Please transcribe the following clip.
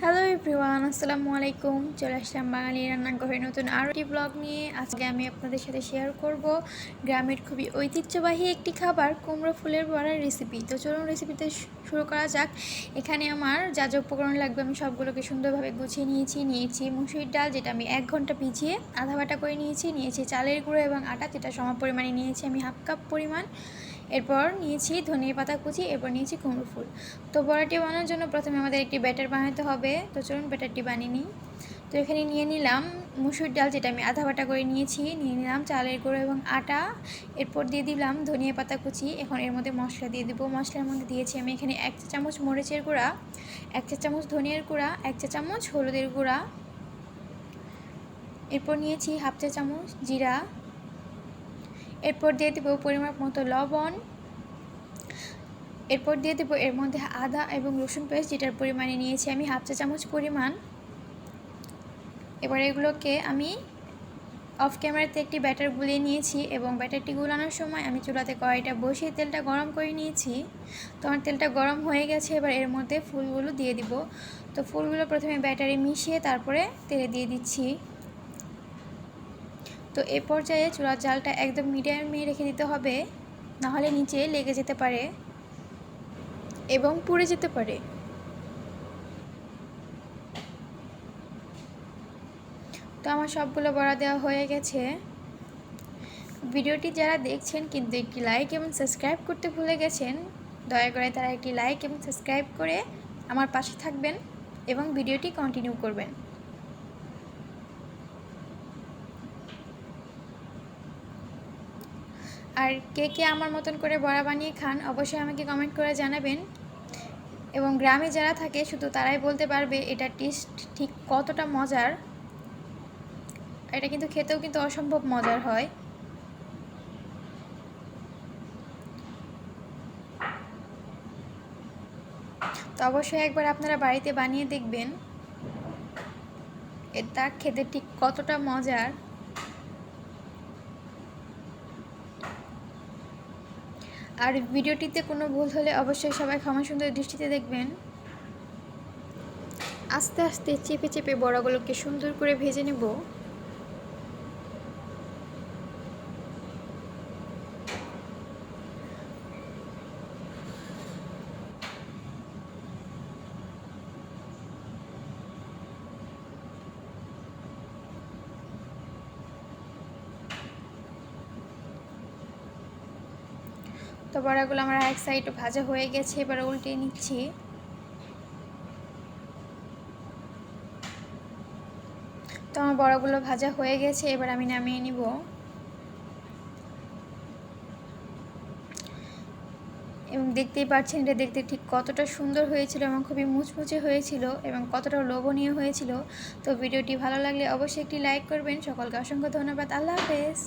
Hello everyone, আসসালামু আলাইকুম। চলে আসলাম বাঙালি রান্নাঘরে নতুন আরও একটি ব্লগ নিয়ে। আজকে আমি আপনাদের সাথে শেয়ার করব গ্রামের খুবই ঐতিহ্যবাহী একটি খাবার, কুমড়ো ফুলের বড়ার রেসিপি। তো চলুন রেসিপিতে শুরু করা যাক। এখানে আমার যা যা উপকরণ লাগবে আমি সবগুলোকে সুন্দরভাবে গুছিয়ে নিয়েছি মুসুরির ডাল, যেটা আমি 1 ঘন্টা ভিজিয়ে আধা বাটা করে নিয়েছি চালের গুঁড়ো এবং আটা, যেটা সম পরিমাণে নিয়েছি আমি হাফ কাপ পরিমাণ। এরপর নিয়েছি ধনিয়া পাতা কুচি, এরপর নিয়েছি কুমড়ো ফুল। তো বড়াটি বানানোর জন্য প্রথমে আমাদের একটি ব্যাটার বানাতে হবে। তো চলুন ব্যাটারটি বানিয়ে নিই। তো এখানে নিয়ে নিলাম মুসুর ডাল, যেটা আমি আধা বাটা করে নিয়ে নিলাম চালের গুঁড়ো এবং আটা। এরপর দিয়ে দিলাম ধনিয়া পাতা কুচি। এখন এর মধ্যে মশলা দিয়ে দেবো। মশলার মধ্যে দিয়েছি আমি এখানে 1 চা চামচ মরিচের গুঁড়া, 1 চা চামচ ধনিয়ার গুঁড়া, 1 চা চামচ হলুদের গুঁড়া। এরপর নিয়েছি হাফ চা চামচ জিরা। এরপর দিয়ে দেবো পরিমাপ মতো লবণ। এরপর দিয়ে দেবো এর মধ্যে আদা এবং রসুন পেস্ট, যেটার পরিমাণে নিয়েছি আমি হাফ চা চামচ পরিমাণ। এবার এগুলোকে আমি অফ ক্যামেরাতে একটি ব্যাটার গুলিয়ে নিয়েছি এবং ব্যাটারটি গুলানোর সময় আমি চুলাতে কড়াইটা বসিয়ে তেলটা গরম করে নিয়েছি। তো আমার তেলটা গরম হয়ে গেছে। এবার এর মধ্যে ফুলগুলো দিয়ে দিব। তো ফুলগুলো প্রথমে ব্যাটারে মিশিয়ে তারপরে তেলে দিয়ে দিচ্ছি। তো এ পর্যায়ে চুলার জালটা একদম মিডিয়ামে রেখে দিতে হবে, নাহলে নিচে লেগে যেতে পারে এবং পুড়ে যেতে পারে। তো আমার সবগুলো বড়া দেওয়া হয়ে গেছে। ভিডিওটি যারা দেখছেন কিন্তু একটি লাইক এবং সাবস্ক্রাইব করতে ভুলে গেছেন, দয়া করে তারা একটি লাইক এবং সাবস্ক্রাইব করে আমার পাশে থাকবেন এবং ভিডিওটি কন্টিনিউ করবেন। আর কে কে আমার মতন করে বড়া বানিয়ে খান অবশ্যই আমাকে কমেন্ট করে জানাবেন। এবং গ্রামে যারা থাকে শুধু তারাই বলতে পারবে এটা টেস্ট ঠিক কতটা মজার। এটা কিন্তু খেতেও কিন্তু অসম্ভব মজার হয়। তো অবশ্যই একবার আপনারা বাড়িতে বানিয়ে দেখবেন এটা খেতে ঠিক কতটা মজার। আর ভিডিওটিতে কোনো ভুল হলে অবশ্যই সবাই ক্ষমা সুন্দর দৃষ্টিতে দেখবেন। আস্তে আস্তে চেপে চেপে বড়াগুলোকে সুন্দর করে ভেজে নেব। তো বড়াগুলো আমার এক সাইড ভাজা হয়ে গেছে, এবার উল্টিয়ে নিচ্ছি। তো আমার বড়াগুলো ভাজা হয়ে গেছে, এবার আমি নামিয়ে নিব। এবং দেখতেই পাচ্ছেন এটা দেখতে ঠিক কতটা সুন্দর হয়েছিল এবং খুবই মুচমুচে হয়েছিল এবং কতটা লোভনীয় হয়েছিল। তো ভিডিওটি ভালো লাগলে অবশ্যই একটি লাইক করবেন। সকলকে অসংখ্য ধন্যবাদ। আল্লাহ হাফেজ।